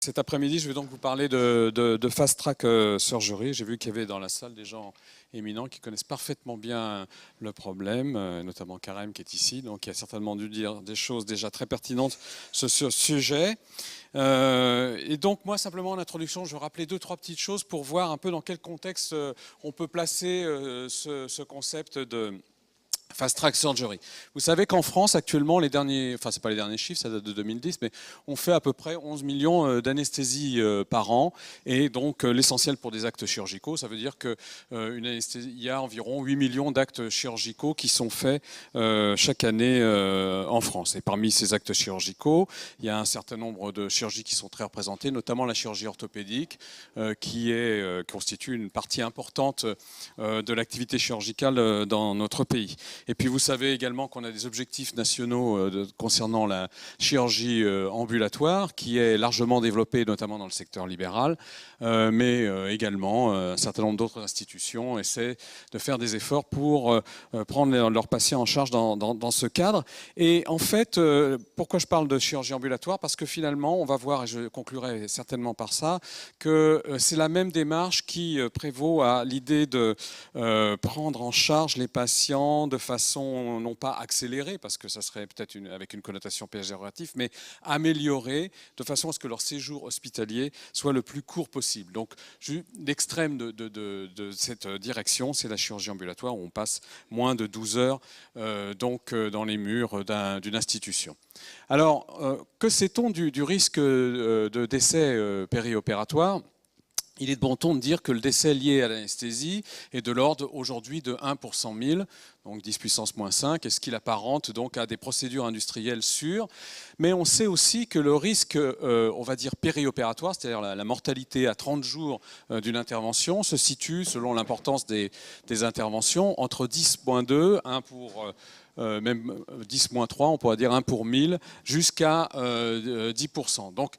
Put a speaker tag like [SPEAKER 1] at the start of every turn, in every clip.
[SPEAKER 1] Cet après-midi, je vais donc vous parler de Fast Track Surgery. J'ai vu qu'il y avait dans la salle des gens éminents qui connaissent parfaitement bien le problème, notamment Karem qui est ici, donc il a certainement dû dire des choses déjà très pertinentes sur ce sujet. Et donc moi, simplement en introduction, je vais rappeler deux, trois petites choses pour voir un peu dans quel contexte on peut placer ce concept de Fast Track Surgery. Vous savez qu'en France, actuellement, les derniers, enfin, c'est pas les derniers chiffres, ça date de 2010, mais on fait à peu près 11 millions d'anesthésies par an, et donc l'essentiel pour des actes chirurgicaux. Ça veut dire il y a environ 8 millions d'actes chirurgicaux qui sont faits chaque année en France. Et parmi ces actes chirurgicaux, il y a un certain nombre de chirurgies qui sont très représentées, notamment la chirurgie orthopédique, qui constitue une partie importante de l'activité chirurgicale dans notre pays. Et puis vous savez également qu'on a des objectifs nationaux concernant la chirurgie ambulatoire, qui est largement développée, notamment dans le secteur libéral, mais également un certain nombre d'autres institutions essaient de faire des efforts pour prendre leurs patients en charge dans ce cadre. Et en fait, pourquoi je parle de chirurgie ambulatoire? Parce que finalement, on va voir, et je conclurai certainement par ça, que c'est la même démarche qui prévaut à l'idée de prendre en charge les patients de façon non pas accélérée, parce que ça serait peut-être avec une connotation péjorative, mais améliorée, de façon à ce que leur séjour hospitalier soit le plus court possible. Donc l'extrême de cette direction, c'est la chirurgie ambulatoire, où on passe moins de 12 heures dans les murs d'une institution. Alors, que sait-on du risque de décès périopératoire ? Il est de bon ton de dire que le décès lié à l'anesthésie est de l'ordre aujourd'hui de 1 pour 100 000, donc 10 puissance moins 5, et ce qui l'apparente donc à des procédures industrielles sûres. Mais on sait aussi que le risque, on va dire périopératoire, c'est-à-dire la mortalité à 30 jours d'une intervention, se situe, selon l'importance des interventions, entre 10,2, 1 pour... même 10-3, on pourrait dire 1 pour 1000, jusqu'à 10%. Donc,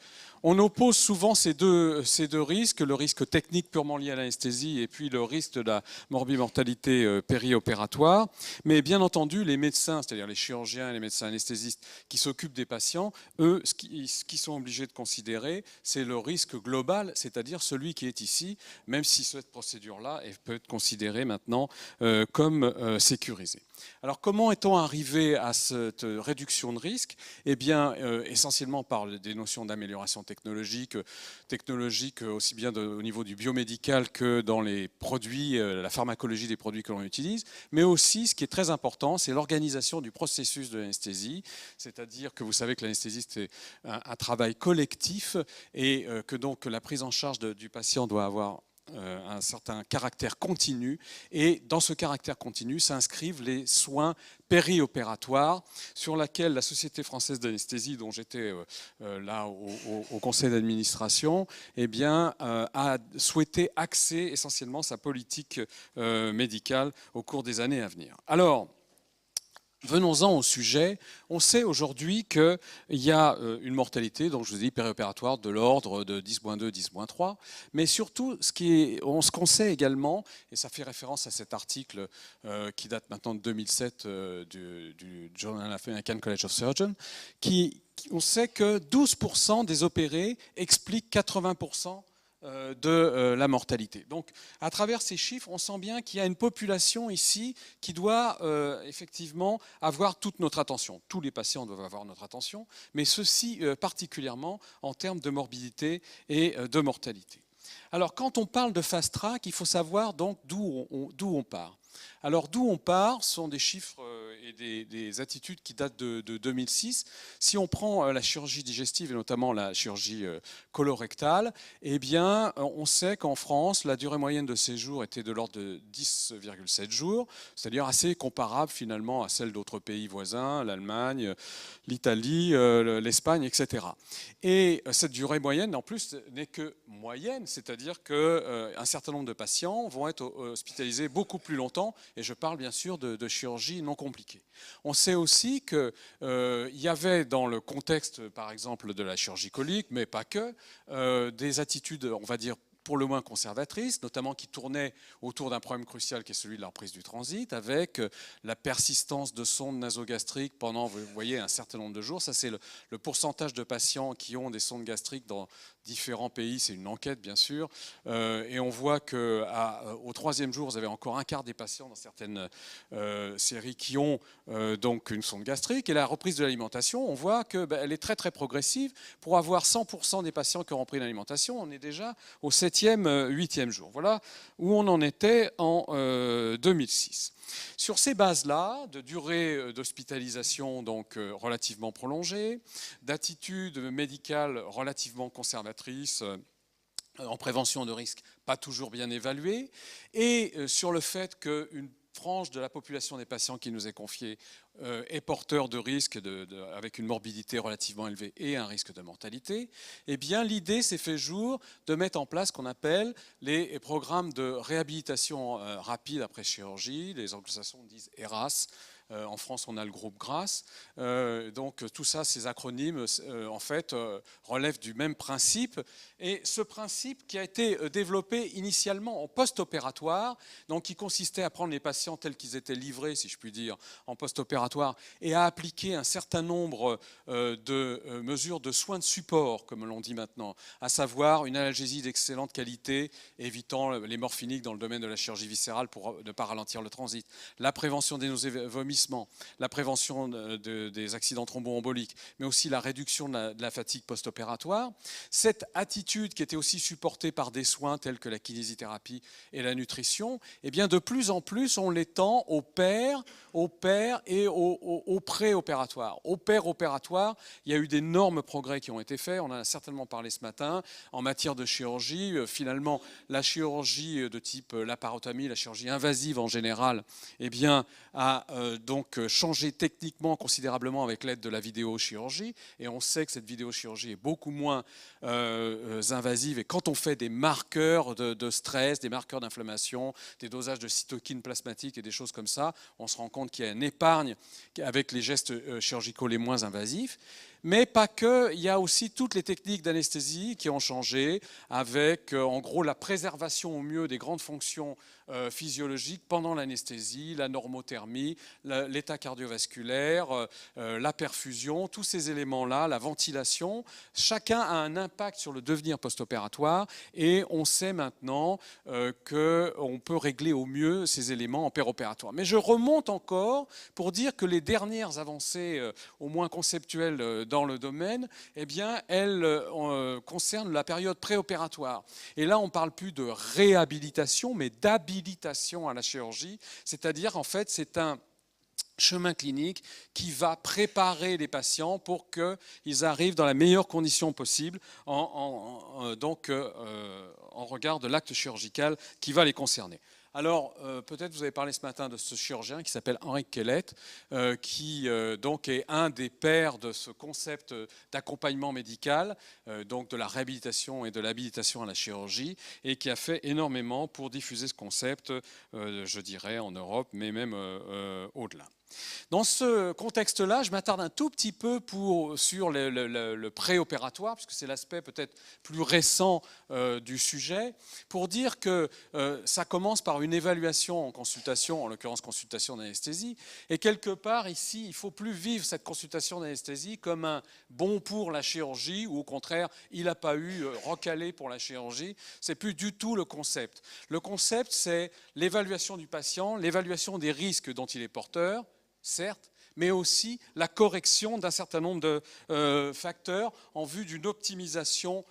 [SPEAKER 1] on oppose souvent ces deux risques, le risque technique purement lié à l'anesthésie et puis le risque de la morbimortalité périopératoire. Mais bien entendu, les médecins, c'est-à-dire les chirurgiens et les médecins anesthésistes qui s'occupent des patients, eux, ce qu'ils sont obligés de considérer, c'est le risque global, c'est-à-dire celui qui est ici, même si cette procédure-là peut être considérée maintenant comme sécurisée. Alors comment est-on arrivé à cette réduction de risque? Eh bien, essentiellement par des notions d'amélioration technologique aussi bien au niveau du biomédical que dans les produits, la pharmacologie des produits que l'on utilise, mais aussi, ce qui est très important, c'est l'organisation du processus de l'anesthésie, c'est-à-dire que vous savez que l'anesthésiste est un travail collectif et que donc la prise en charge du patient doit avoir un certain caractère continu, et dans ce caractère continu s'inscrivent les soins périopératoires sur laquelle la Société française d'anesthésie, dont j'étais là au conseil d'administration, eh bien, a souhaité axer essentiellement sa politique médicale au cours des années à venir. Alors, venons-en au sujet. On sait aujourd'hui qu'il y a une mortalité, donc je vous dis périopératoire, de l'ordre de 10,2, 10,3. Mais surtout, ce qu'on sait également, et ça fait référence à cet article qui date maintenant de 2007 du Journal of American College of Surgeons, on sait que 12% des opérés expliquent 80% de la mortalité. Donc, à travers ces chiffres, on sent bien qu'il y a une population ici qui doit effectivement avoir toute notre attention. Tous les patients doivent avoir notre attention, mais ceci particulièrement en termes de morbidité et de mortalité. Alors, quand on parle de fast track, il faut savoir donc d'où on part. Alors d'où on part sont des chiffres et des attitudes qui datent de 2006. Si on prend la chirurgie digestive et notamment la chirurgie colorectale, eh bien on sait qu'en France, la durée moyenne de séjour était de l'ordre de 10,7 jours, c'est-à-dire assez comparable finalement à celle d'autres pays voisins, l'Allemagne, l'Italie, l'Espagne, etc. Et cette durée moyenne, en plus, n'est que moyenne, c'est-à-dire qu'un certain nombre de patients vont être hospitalisés beaucoup plus longtemps, et je parle bien sûr de chirurgie non compliquée. On sait aussi qu'il y avait dans le contexte, par exemple, de la chirurgie colique, mais pas que, des attitudes, on va dire, pour le moins conservatrices, notamment qui tournaient autour d'un problème crucial qui est celui de la reprise du transit, avec la persistance de sondes nasogastriques pendant, vous voyez, un certain nombre de jours. Ça, c'est le pourcentage de patients qui ont des sondes gastriques dans différents pays. C'est une enquête, bien sûr. Et on voit qu'au troisième jour, vous avez encore un quart des patients dans certaines séries qui ont donc une sonde gastrique. Et la reprise de l'alimentation, on voit qu'elle est très, très progressive. Pour avoir 100% des patients qui ont repris l'alimentation, on est déjà au 7e, 8e jour. Voilà où on en était en 2006. Sur ces bases-là, de durée d'hospitalisation donc relativement prolongée, d'attitude médicale relativement conservatrice, en prévention de risques pas toujours bien évaluée, et sur le fait qu'une frange de la population des patients qui nous est confiée est porteur de risques avec une morbidité relativement élevée et un risque de mortalité, eh bien l'idée s'est fait jour de mettre en place ce qu'on appelle les programmes de réhabilitation rapide après chirurgie. Les anglo-saxons disent ERAS. En France, on a le groupe GRACE. Donc tout ça, ces acronymes, en fait, relèvent du même principe. Et ce principe qui a été développé initialement en post-opératoire, donc qui consistait à prendre les patients tels qu'ils étaient livrés, si je puis dire, en post-opératoire, et à appliquer un certain nombre de mesures de soins de support, comme l'on dit maintenant, à savoir une analgésie d'excellente qualité, évitant les morphiniques dans le domaine de la chirurgie viscérale pour ne pas ralentir le transit, la prévention des nausées vomissements, la prévention des accidents thromboemboliques, mais aussi la réduction de la fatigue post-opératoire. Cette attitude qui était aussi supportée par des soins tels que la kinésithérapie et la nutrition, eh bien de plus en plus on l'étend au pair et au pré-opératoire. Au pair-opératoire, il y a eu d'énormes progrès qui ont été faits, on en a certainement parlé ce matin, en matière de chirurgie. Finalement, la chirurgie de type laparotomie, la chirurgie invasive en général, eh bien, a donc changé techniquement considérablement avec l'aide de la vidéochirurgie, et on sait que cette vidéochirurgie est beaucoup moins invasive, et quand on fait des marqueurs de stress, des marqueurs d'inflammation, des dosages de cytokines plasmatiques et des choses comme ça, on se rend compte qu'il y a une épargne avec les gestes chirurgicaux les moins invasifs. Mais pas que, il y a aussi toutes les techniques d'anesthésie qui ont changé, avec en gros la préservation au mieux des grandes fonctions physiologiques pendant l'anesthésie, la normothermie, l'état cardiovasculaire, la perfusion, tous ces éléments-là, la ventilation, chacun a un impact sur le devenir post-opératoire, et on sait maintenant qu'on peut régler au mieux ces éléments en péropératoire. Mais je remonte encore pour dire que les dernières avancées, au moins conceptuelles, dans le domaine, eh bien, elles concernent la période préopératoire. Et là, on ne parle plus de réhabilitation, mais d'habilitation à la chirurgie. C'est-à-dire, en fait, c'est un chemin clinique qui va préparer les patients pour qu'ils arrivent dans la meilleure condition possible en regard de l'acte chirurgical qui va les concerner. Alors, peut-être vous avez parlé ce matin de ce chirurgien qui s'appelle Henri Kellett, qui donc est un des pères de ce concept d'accompagnement médical, donc de la réhabilitation et de l'habilitation à la chirurgie, et qui a fait énormément pour diffuser ce concept, je dirais, en Europe, mais même au-delà. Dans ce contexte-là, je m'attarde un tout petit peu sur le préopératoire, puisque c'est l'aspect peut-être plus récent du sujet, pour dire que ça commence par une évaluation en consultation, en l'occurrence consultation d'anesthésie, et quelque part ici, il ne faut plus vivre cette consultation d'anesthésie comme un bon pour la chirurgie, ou au contraire, il n'a pas eu recalé pour la chirurgie. C'est plus du tout le concept. Le concept, c'est l'évaluation du patient, l'évaluation des risques dont il est porteur, certes, mais aussi la correction d'un certain nombre de facteurs en vue d'une optimisation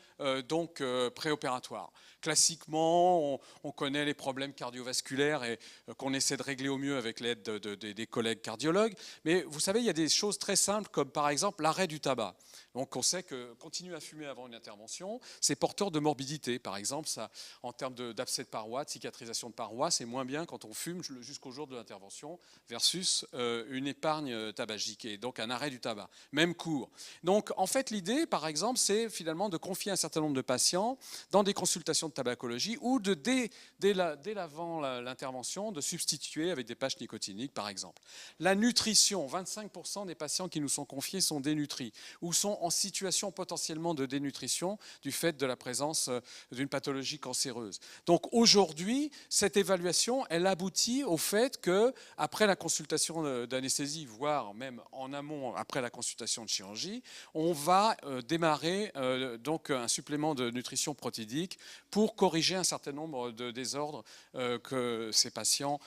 [SPEAKER 1] préopératoire. Classiquement, on connaît les problèmes cardiovasculaires et qu'on essaie de régler au mieux avec l'aide des collègues cardiologues. Mais vous savez, il y a des choses très simples comme par exemple l'arrêt du tabac. Donc on sait que continuer à fumer avant une intervention, c'est porteur de morbidité. Par exemple, ça, en termes d'abcès de parois, de cicatrisation de parois, c'est moins bien quand on fume jusqu'au jour de l'intervention versus une épargne tabagique et donc un arrêt du tabac. Même cours. Donc en fait, l'idée, par exemple, c'est finalement de confier un certain nombre de patients dans des consultations de tabacologie, ou dès l'avant l'intervention, de substituer avec des patchs nicotiniques, par exemple. La nutrition, 25% des patients qui nous sont confiés sont dénutris, ou sont en situation potentiellement de dénutrition du fait de la présence d'une pathologie cancéreuse. Donc aujourd'hui, cette évaluation, elle aboutit au fait que, après la consultation d'anesthésie, voire même en amont, après la consultation de chirurgie, on va démarrer donc un supplément de nutrition protidique pour corriger un certain nombre de désordres que ces patients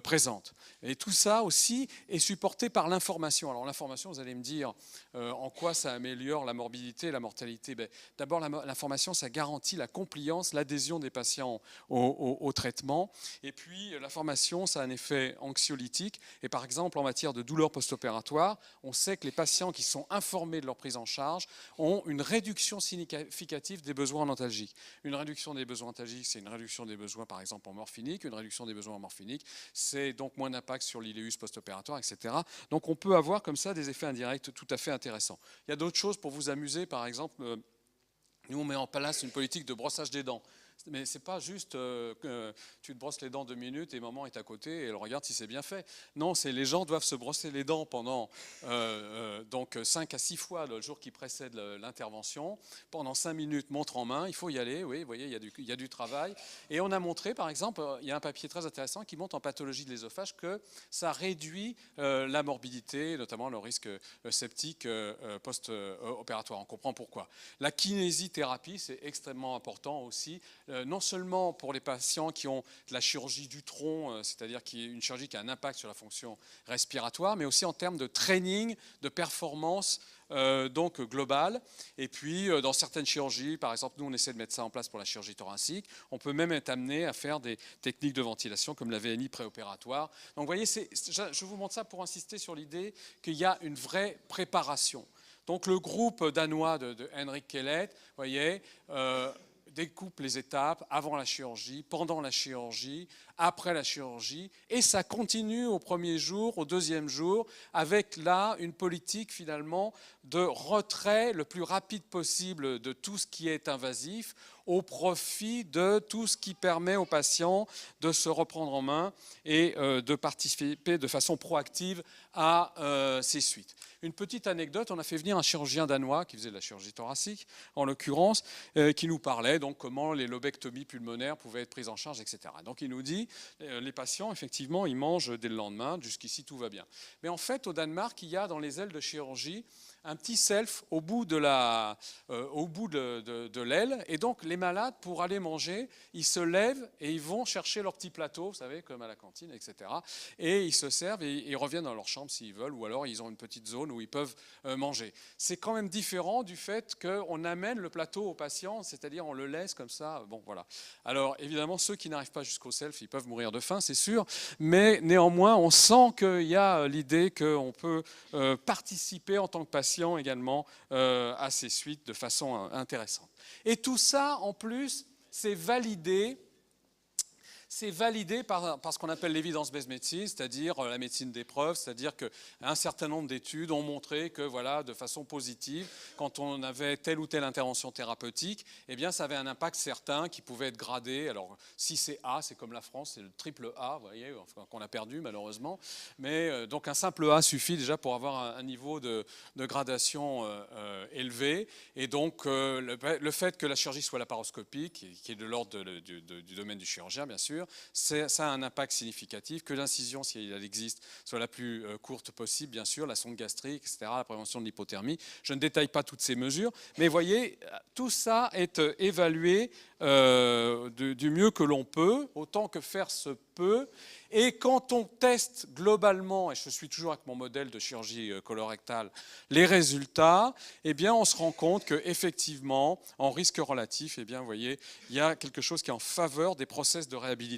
[SPEAKER 1] présentent. Et tout ça aussi est supporté par l'information. Alors l'information, vous allez me dire en quoi ça améliore la morbidité et la mortalité. D'abord, l'information, ça garantit la compliance, l'adhésion des patients au traitement. Et puis l'information, ça a un effet anxiolytique. Et par exemple, en matière de douleur post-opératoire, on sait que les patients qui sont informés de leur prise en charge ont une réduction significative des besoins antalgiques. Une réduction des besoins antalgiques, c'est une réduction des besoins, par exemple, en morphinique. Une réduction des besoins en morphinique, c'est donc moins d'impact sur l'iléus post-opératoire, etc. Donc on peut avoir comme ça des effets indirects tout à fait intéressants. Il y a d'autres choses pour vous amuser, par exemple, nous on met en place une politique de brossage des dents. Mais c'est pas juste que tu te brosses les dents 2 minutes et maman est à côté et elle regarde si c'est bien fait. Non, c'est les gens doivent se brosser les dents pendant donc 5 à 6 fois le jour qui précède l'intervention. Pendant 5 minutes, montre en main, il faut y aller. Oui, vous voyez, il y a du travail. Et on a montré, par exemple, il y a un papier très intéressant qui montre en pathologie de l'ésophage que ça réduit la morbidité, notamment le risque septique post-opératoire. On comprend pourquoi. La kinésithérapie, c'est extrêmement important aussi. Non seulement pour les patients qui ont de la chirurgie du tronc, c'est-à-dire une chirurgie qui a un impact sur la fonction respiratoire, mais aussi en termes de training, de performance donc globale. Et puis dans certaines chirurgies, par exemple, nous on essaie de mettre ça en place pour la chirurgie thoracique, on peut même être amené à faire des techniques de ventilation comme la VNI préopératoire. Donc vous voyez, je vous montre ça pour insister sur l'idée qu'il y a une vraie préparation. Donc le groupe danois de Henrik Kellet, vous voyez, découpe les étapes avant la chirurgie, pendant la chirurgie, après la chirurgie, et ça continue au premier jour, au deuxième jour, avec là une politique finalement de retrait le plus rapide possible de tout ce qui est invasif, au profit de tout ce qui permet aux patients de se reprendre en main et de participer de façon proactive à ces suites. Une petite anecdote, on a fait venir un chirurgien danois qui faisait de la chirurgie thoracique, en l'occurrence, qui nous parlait donc comment les lobectomies pulmonaires pouvaient être prises en charge, etc. Donc il nous dit, les patients, effectivement, ils mangent dès le lendemain, jusqu'ici tout va bien. Mais en fait, au Danemark, il y a dans les ailes de chirurgie un petit self au bout de l'aile. Et donc, les malades, pour aller manger, ils se lèvent et ils vont chercher leur petit plateau, vous savez, comme à la cantine, etc. Et ils se servent et ils reviennent dans leur chambre s'ils veulent, ou alors ils ont une petite zone où ils peuvent manger. C'est quand même différent du fait qu'on amène le plateau au patient, c'est-à-dire on le laisse comme ça. Bon, voilà. Alors, évidemment, ceux qui n'arrivent pas jusqu'au self, ils peuvent mourir de faim, c'est sûr. Mais néanmoins, on sent qu'il y a l'idée qu'on peut participer en tant que patient également à ces suites de façon intéressante. Et tout ça, en plus, c'est validé par ce qu'on appelle l'évidence-based medicine, c'est-à-dire la médecine des preuves, c'est-à-dire qu'un certain nombre d'études ont montré que, voilà, de façon positive, quand on avait telle ou telle intervention thérapeutique, eh bien, ça avait un impact certain qui pouvait être gradé. Alors, si c'est A, c'est comme la France, c'est le triple A, vous voyez, enfin, qu'on a perdu malheureusement. Mais donc, un simple A suffit déjà pour avoir un niveau de gradation élevé. Et donc, le fait que la chirurgie soit laparoscopique, qui est de l'ordre du domaine du chirurgien, bien sûr, ça a un impact significatif, que l'incision, si elle existe, soit la plus courte possible, bien sûr, la sonde gastrique, etc., la prévention de l'hypothermie. Je ne détaille pas toutes ces mesures, mais voyez, tout ça est évalué du mieux que l'on peut, autant que faire se peut. Et quand on teste globalement, et je suis toujours avec mon modèle de chirurgie colorectale, les résultats, eh bien, on se rend compte qu'effectivement, en risque relatif, eh bien, vous voyez, il y a quelque chose qui est en faveur des process de réhabilitation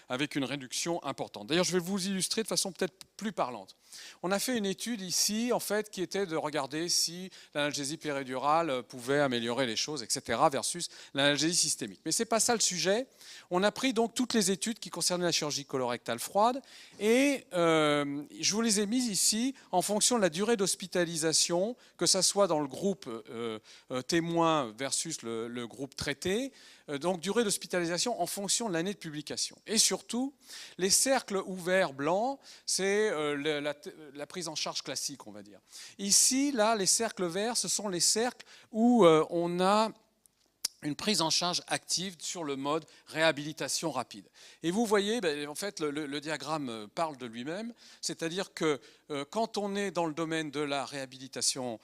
[SPEAKER 1] avec une réduction importante. D'ailleurs, je vais vous illustrer de façon peut-être plus parlante. On a fait une étude ici, en fait, qui était de regarder si l'analgésie péridurale pouvait améliorer les choses, etc., versus l'analgésie systémique. Mais ce n'est pas ça le sujet. On a pris donc toutes les études qui concernaient la chirurgie colorectale rectale froide. Et je vous les ai mis ici en fonction de la durée d'hospitalisation, que ça soit dans le groupe témoin versus le groupe traité. Donc durée d'hospitalisation en fonction de l'année de publication. Et surtout, les cercles ouverts blancs, c'est la prise en charge classique, on va dire. Ici, là, les cercles verts, ce sont les cercles où on a une prise en charge active sur le mode réhabilitation rapide. Et vous voyez, en fait, le diagramme parle de lui-même, c'est-à-dire que quand on est dans le domaine de la réhabilitation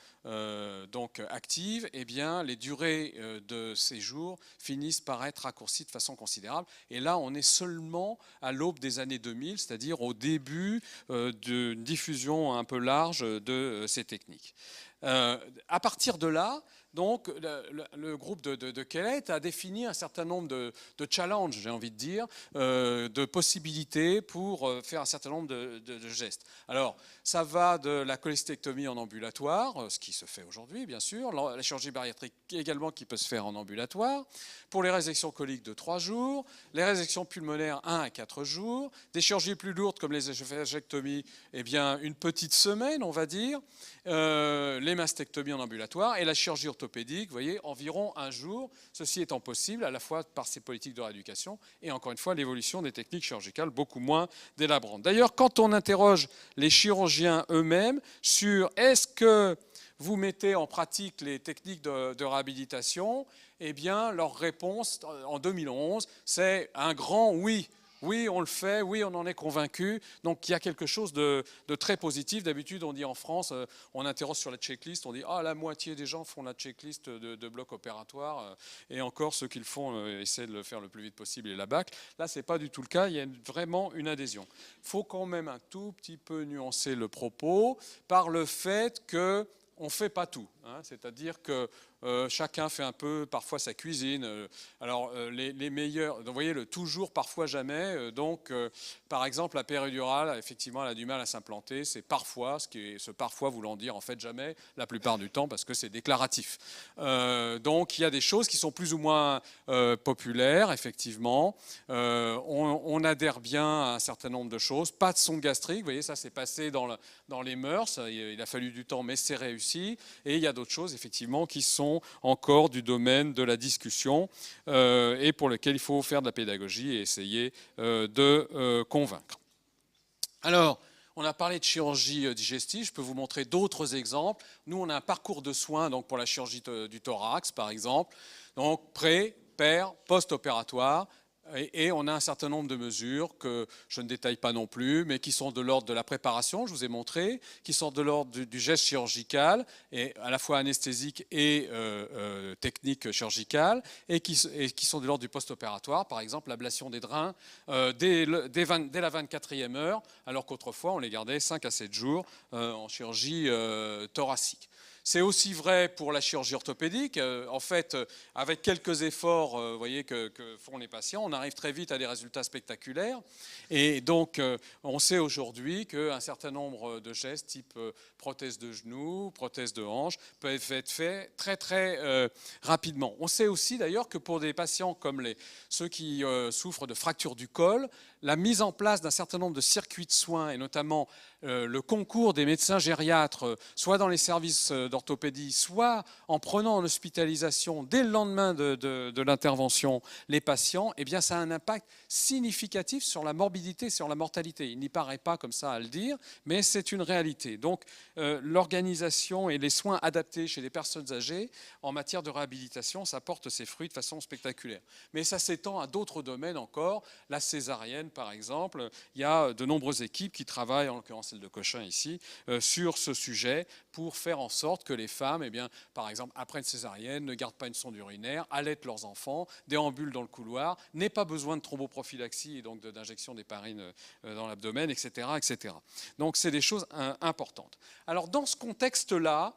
[SPEAKER 1] donc active, eh bien, les durées de séjour finissent par être raccourcies de façon considérable. Et là, on est seulement à l'aube des années 2000, c'est-à-dire au début d'une diffusion un peu large de ces techniques. À partir de là, donc, le groupe de Kellett a défini un certain nombre de challenges, j'ai envie de dire, de possibilités pour faire un certain nombre de gestes. Alors, ça va de la cholestectomie en ambulatoire, ce qui se fait aujourd'hui, bien sûr, la chirurgie bariatrique également qui peut se faire en ambulatoire, pour les résections coliques de 3 jours, les résections pulmonaires 1 à 4 jours, des chirurgies plus lourdes comme les ésophagectomies, eh bien, une petite semaine, on va dire, les mastectomies en ambulatoire et la chirurgie orthopédique, vous voyez, environ 1 jour. Ceci étant possible à la fois par ces politiques de rééducation et encore une fois l'évolution des techniques chirurgicales beaucoup moins délabrantes. D'ailleurs, quand on interroge les chirurgiens eux-mêmes sur est-ce que vous mettez en pratique les techniques de réhabilitation, eh bien, leur réponse en 2011, c'est un grand oui. Oui, on le fait, oui, on en est convaincu. Donc, il y a quelque chose de très positif. D'habitude, on dit en France, on interroge sur la checklist, on dit « Ah, la moitié des gens font la checklist de bloc opératoire, et encore ceux qui le font essaient de le faire le plus vite possible et la bâclent. » Là, ce n'est pas du tout le cas, il y a vraiment une adhésion. Il faut quand même un tout petit peu nuancer le propos par le fait que on ne fait pas tout, hein, c'est-à-dire que chacun fait un peu parfois sa cuisine. Les meilleurs, donc, vous voyez le toujours, parfois jamais. Par exemple, la péridurale, effectivement, elle a du mal à s'implanter. C'est parfois, ce parfois voulant dire en fait jamais, la plupart du temps, parce que c'est déclaratif. Donc il y a des choses qui sont plus ou moins populaires, effectivement. On adhère bien à un certain nombre de choses. Pas de sonde gastrique, vous voyez, ça s'est passé dans les mœurs. Il a fallu du temps, mais c'est réussi. Et il y a d'autres choses, effectivement, qui sont encore du domaine de la discussion et pour lesquelles il faut faire de la pédagogie et essayer de convaincre. Alors, on a parlé de chirurgie digestive, je peux vous montrer d'autres exemples. Nous, on a un parcours de soins donc pour la chirurgie du thorax, par exemple. Donc, pré, per, post-opératoire. Et on a un certain nombre de mesures que je ne détaille pas non plus, mais qui sont de l'ordre de la préparation, je vous ai montré, qui sont de l'ordre du geste chirurgical, et à la fois anesthésique et technique chirurgicale, et qui sont de l'ordre du post-opératoire, par exemple l'ablation des drains dès la 24e heure, alors qu'autrefois on les gardait 5 à 7 jours en chirurgie thoracique. C'est aussi vrai pour la chirurgie orthopédique. En fait, avec quelques efforts vous voyez, que font les patients, on arrive très vite à des résultats spectaculaires. Et donc, on sait aujourd'hui qu'un certain nombre de gestes, type prothèse de genou, prothèse de hanche, peuvent être faits très, très rapidement. On sait aussi d'ailleurs que pour des patients comme ceux qui souffrent de fractures du col, la mise en place d'un certain nombre de circuits de soins, et notamment le concours des médecins gériatres, soit dans les services d'orthopédie, soit en prenant en hospitalisation dès le lendemain de l'intervention les patients, eh bien ça a un impact significatif sur la morbidité, sur la mortalité. Il n'y paraît pas comme ça à le dire, mais c'est une réalité. Donc l'organisation et les soins adaptés chez les personnes âgées en matière de réhabilitation, ça porte ses fruits de façon spectaculaire. Mais ça s'étend à d'autres domaines encore, la césarienne par exemple. Il y a de nombreuses équipes qui travaillent, en l'occurrence celle de Cochin ici, sur ce sujet pour faire en sorte que les femmes, eh bien, par exemple, après une césarienne, ne gardent pas une sonde urinaire, allaitent leurs enfants, déambulent dans le couloir, n'aient pas besoin de thromboprophylaxie et donc d'injection d'héparine dans l'abdomen, etc., etc. Donc c'est des choses importantes. Alors dans ce contexte-là,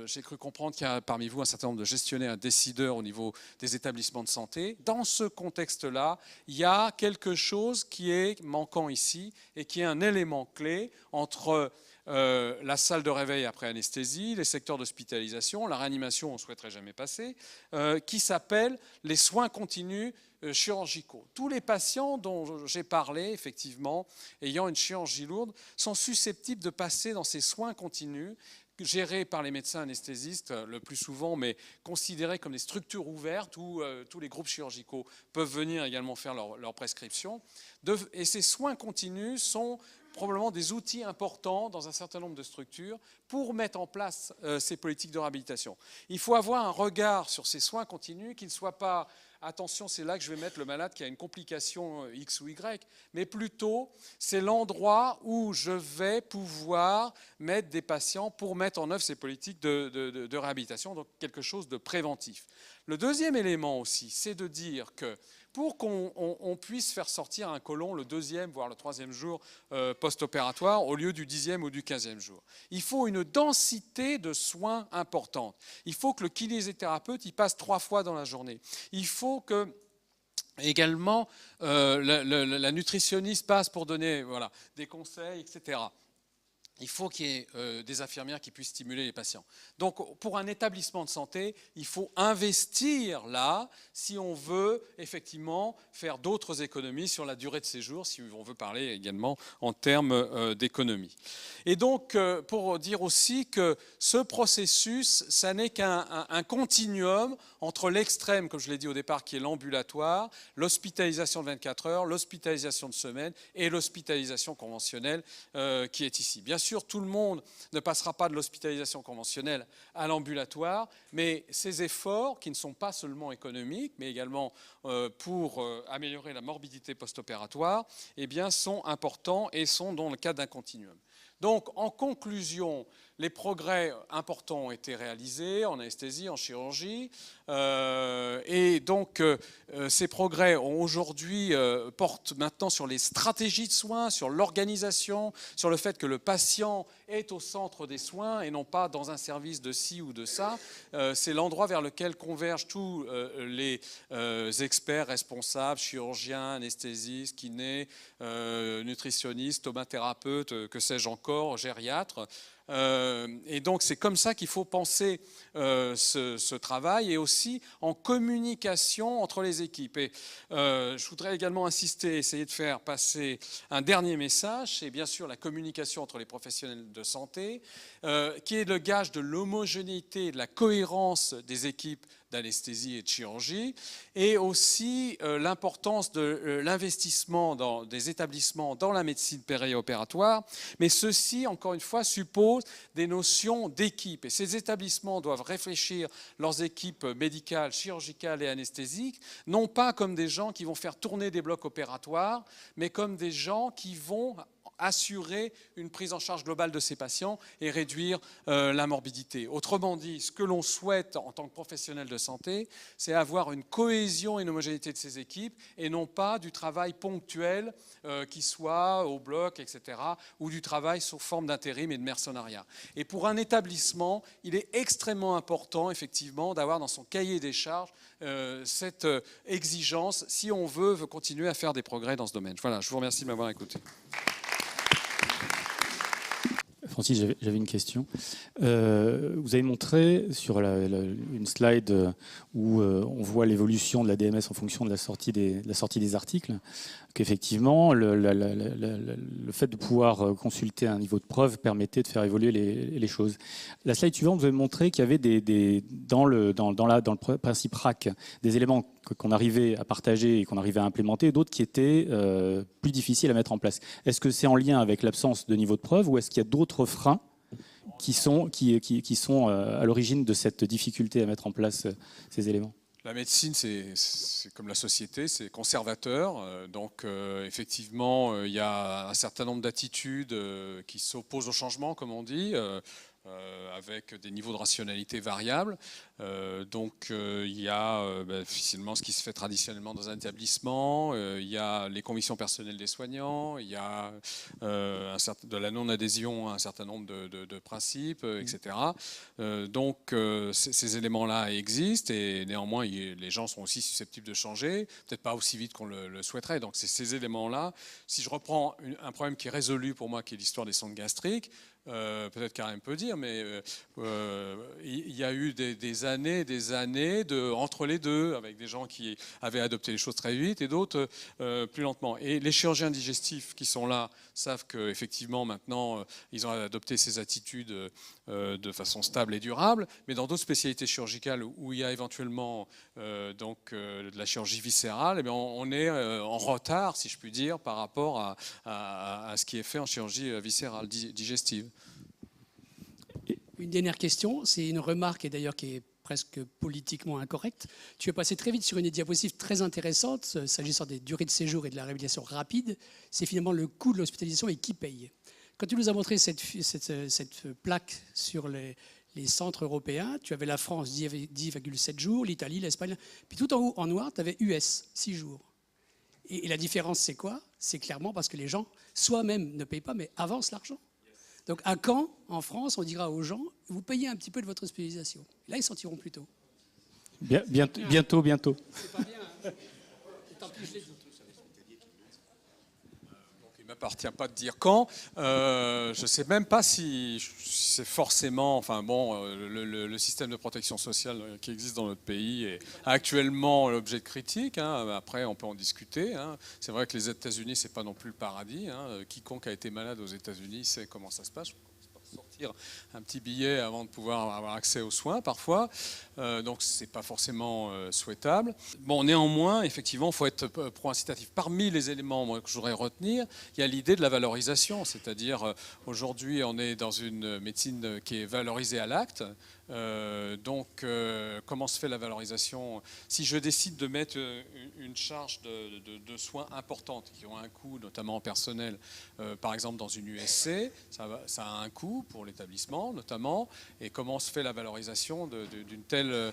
[SPEAKER 1] j'ai cru comprendre qu'il y a parmi vous un certain nombre de gestionnaires, décideurs au niveau des établissements de santé. Dans ce contexte-là, il y a quelque chose qui est manquant ici et qui est un élément clé entre la salle de réveil après anesthésie, les secteurs d'hospitalisation, la réanimation, on ne souhaiterait jamais passer, qui s'appelle les soins continus chirurgicaux. Tous les patients dont j'ai parlé, effectivement, ayant une chirurgie lourde, sont susceptibles de passer dans ces soins continus gérés par les médecins anesthésistes le plus souvent, mais considérés comme des structures ouvertes où tous les groupes chirurgicaux peuvent venir également faire leur prescription. Et ces soins continus sont probablement des outils importants dans un certain nombre de structures pour mettre en place ces politiques de réhabilitation. Il faut avoir un regard sur ces soins continus qui ne soit pas attention, c'est là que je vais mettre le malade qui a une complication X ou Y, mais plutôt c'est l'endroit où je vais pouvoir mettre des patients pour mettre en œuvre ces politiques de réhabilitation, donc quelque chose de préventif. Le deuxième élément aussi, c'est de dire que pour qu'on puisse faire sortir un côlon le 2e, voire le 3e jour post-opératoire au lieu du 10e ou du 15e jour, il faut une densité de soins importante. Il faut que le kinésithérapeute y passe 3 fois dans la journée. Il faut que également la nutritionniste passe pour donner des conseils, etc. Il faut qu'il y ait des infirmières qui puissent stimuler les patients. Donc, pour un établissement de santé, il faut investir là si on veut effectivement faire d'autres économies sur la durée de séjour, si on veut parler également en termes d'économie. Et donc, pour dire aussi que ce processus, ça n'est qu'un continuum entre l'extrême, comme je l'ai dit au départ, qui est l'ambulatoire, l'hospitalisation de 24 heures, l'hospitalisation de semaine et l'hospitalisation conventionnelle qui est ici. Bien sûr, tout le monde ne passera pas de l'hospitalisation conventionnelle à l'ambulatoire, mais ces efforts, qui ne sont pas seulement économiques, mais également pour améliorer la morbidité post-opératoire, eh bien, sont importants et sont dans le cadre d'un continuum. Donc, en conclusion, les progrès importants ont été réalisés en anesthésie, en chirurgie, et donc ces progrès aujourd'hui portent maintenant sur les stratégies de soins, sur l'organisation, sur le fait que le patient est au centre des soins et non pas dans un service de ci ou de ça. C'est l'endroit vers lequel convergent tous les experts responsables, chirurgiens, anesthésistes, kinés, nutritionnistes, stomathérapeutes, que sais-je encore, gériatres. Et donc c'est comme ça qu'il faut penser ce travail et aussi en communication entre les équipes. Et je voudrais également insister, essayer de faire passer un dernier message, c'est bien sûr la communication entre les professionnels de santé, qui est le gage de l'homogénéité et de la cohérence des équipes d'anesthésie et de chirurgie, et aussi l'importance de l'investissement dans des établissements dans la médecine périopératoire, mais ceci, encore une fois, suppose des notions d'équipe. Et ces établissements doivent réfléchir leurs équipes médicales, chirurgicales et anesthésiques, non pas comme des gens qui vont faire tourner des blocs opératoires, mais comme des gens qui vont assurer une prise en charge globale de ces patients et réduire la morbidité. Autrement dit, ce que l'on souhaite en tant que professionnel de santé, c'est avoir une cohésion et une homogénéité de ces équipes et non pas du travail ponctuel qui soit au bloc, etc., ou du travail sous forme d'intérim et de mercenariat. Et pour un établissement, il est extrêmement important, effectivement, d'avoir dans son cahier des charges cette exigence si on veut continuer à faire des progrès dans ce domaine. Voilà, je vous remercie de m'avoir écouté.
[SPEAKER 2] Francis, j'avais une question. Vous avez montré sur une slide où on voit l'évolution de la DMS en fonction de la sortie des articles, qu'effectivement, le fait de pouvoir consulter un niveau de preuve permettait de faire évoluer les choses. La slide suivante, vous avez montré qu'il y avait dans le principe RAC des éléments qu'on arrivait à partager et qu'on arrivait à implémenter, d'autres qui étaient plus difficiles à mettre en place. Est-ce que c'est en lien avec l'absence de niveau de preuve ou est-ce qu'il y a d'autres freins qui sont à l'origine de cette difficulté à mettre en place ces éléments ?
[SPEAKER 1] La médecine, c'est comme la société, c'est conservateur. Donc, effectivement, il y a un certain nombre d'attitudes qui s'opposent au changement, comme on dit, avec des niveaux de rationalité variables. Donc, il y a finalement ce qui se fait traditionnellement dans un établissement, il y a les convictions personnelles des soignants, il y a de la non-adhésion à un certain nombre de principes, etc. Donc, ces éléments-là existent et néanmoins, les gens sont aussi susceptibles de changer, peut-être pas aussi vite qu'on le souhaiterait. Donc, c'est ces éléments-là. Si je reprends un problème qui est résolu pour moi, qui est l'histoire des sondes gastriques, peut-être Karim peut dire, mais il y a eu des des années entre les deux, avec des gens qui avaient adopté les choses très vite et d'autres plus lentement. Et les chirurgiens digestifs qui sont là savent qu'effectivement maintenant ils ont adopté ces attitudes de façon stable et durable, mais dans d'autres spécialités chirurgicales où il y a éventuellement de la chirurgie viscérale, eh bien, on est en retard, si je puis dire, par rapport à ce qui est fait en chirurgie viscérale digestive.
[SPEAKER 3] Une dernière question, c'est une remarque et d'ailleurs qui est presque politiquement incorrecte. Tu es passé très vite sur une diapositive très intéressante s'agissant des durées de séjour et de la réhabilitation rapide. C'est finalement le coût de l'hospitalisation et qui paye. Quand tu nous as montré cette plaque sur les centres européens, tu avais la France 10,7 jours, l'Italie, l'Espagne, puis tout en haut en noir, tu avais US 6 jours. Et la différence, c'est quoi? C'est clairement parce que les gens, soit même ne payent pas, mais avancent l'argent. Donc à quand, en France, on dira aux gens, vous payez un petit peu de votre hospitalisation. Là, ils sentiront plus tôt.
[SPEAKER 2] Bientôt.
[SPEAKER 3] C'est pas bien. Hein. Tant pis, je l'ai dit.
[SPEAKER 1] Il ne m'appartient pas de dire quand. Je ne sais même pas si c'est forcément... Enfin bon, le système de protection sociale qui existe dans notre pays est actuellement l'objet de critique. Hein. Après, on peut en discuter. Hein. C'est vrai que les États-Unis, ce n'est pas non plus le paradis. Hein. Quiconque a été malade aux États-Unis sait comment ça se passe. Sortir un petit billet avant de pouvoir avoir accès aux soins parfois, donc c'est pas forcément souhaitable. Bon, néanmoins, effectivement, il faut être pro-incitatif. Parmi les éléments moi, que je voudrais retenir, il y a l'idée de la valorisation, c'est-à-dire aujourd'hui on est dans une médecine qui est valorisée à l'acte. Comment se fait la valorisation? Si je décide de mettre une charge de soins importante qui ont un coût, notamment en personnel, par exemple dans une USC, ça a un coût pour l'établissement notamment. Et comment se fait la valorisation d'une telle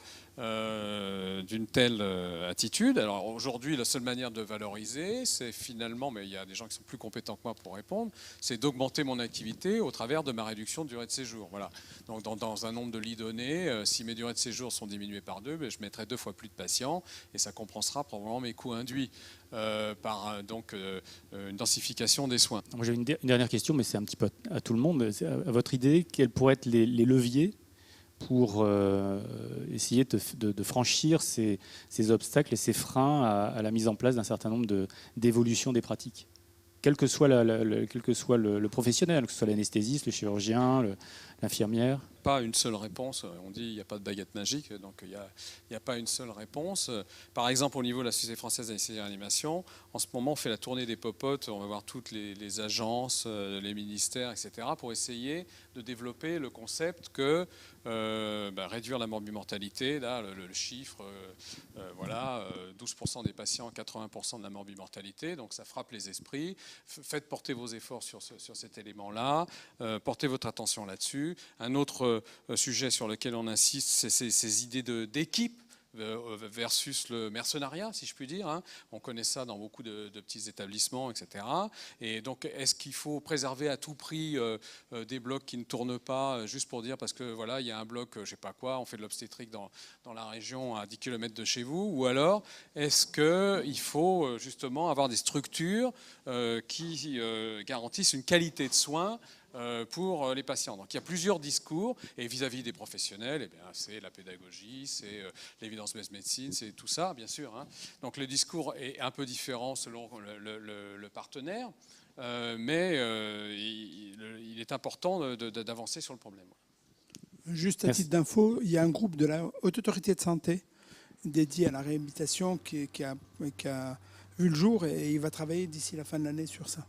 [SPEAKER 1] attitude? Alors aujourd'hui, la seule manière de valoriser, c'est finalement, mais il y a des gens qui sont plus compétents que moi pour répondre, c'est d'augmenter mon activité au travers de ma réduction de durée de séjour. Voilà. Donc dans un nombre de lits donnés, si mes durées de séjour sont diminuées par 2, je mettrai 2 fois plus de patients et ça compensera probablement mes coûts induits par une densification des soins.
[SPEAKER 2] Moi j'ai une dernière question, mais c'est un petit peu à tout le monde. À votre idée, quels pourraient être les leviers pour essayer de franchir ces obstacles et ces freins à la mise en place d'un certain nombre d'évolutions des pratiques, quel que soit le professionnel, que ce soit l'anesthésiste, le chirurgien, l'infirmière?
[SPEAKER 1] Pas une seule réponse. On dit qu'il n'y a pas de baguette magique, donc il n'y a pas une seule réponse. Par exemple, au niveau de la Société française d'anesthésie et réanimation, en ce moment, on fait la tournée des popotes. On va voir toutes les agences, les ministères, etc., pour essayer de développer le concept que réduire la morbimortalité, là, le chiffre, 12% des patients, 80% de la morbimortalité, donc ça frappe les esprits. Faites porter vos efforts sur cet élément-là, portez votre attention là-dessus. Un autre sujet sur lequel on insiste, c'est ces idées d'équipe versus le mercenariat, si je puis dire. Hein. On connaît ça dans beaucoup de petits établissements, etc. Et donc, est-ce qu'il faut préserver à tout prix des blocs qui ne tournent pas, juste pour dire, parce que voilà, il y a un bloc, je ne sais pas quoi, on fait de l'obstétrique dans la région à 10 km de chez vous, ou alors est-ce qu'il faut justement avoir des structures qui garantissent une qualité de soins pour les patients. Donc il y a plusieurs discours, et vis-à-vis des professionnels, c'est la pédagogie, c'est l'évidence-based médecine, c'est tout ça, bien sûr. Hein. Donc le discours est un peu différent selon le partenaire, mais il est important d'avancer sur le problème.
[SPEAKER 4] Juste à titre d'info, il y a un groupe de la Haute Autorité de Santé dédié à la réhabilitation qui a vu le jour et il va travailler d'ici la fin de l'année sur ça.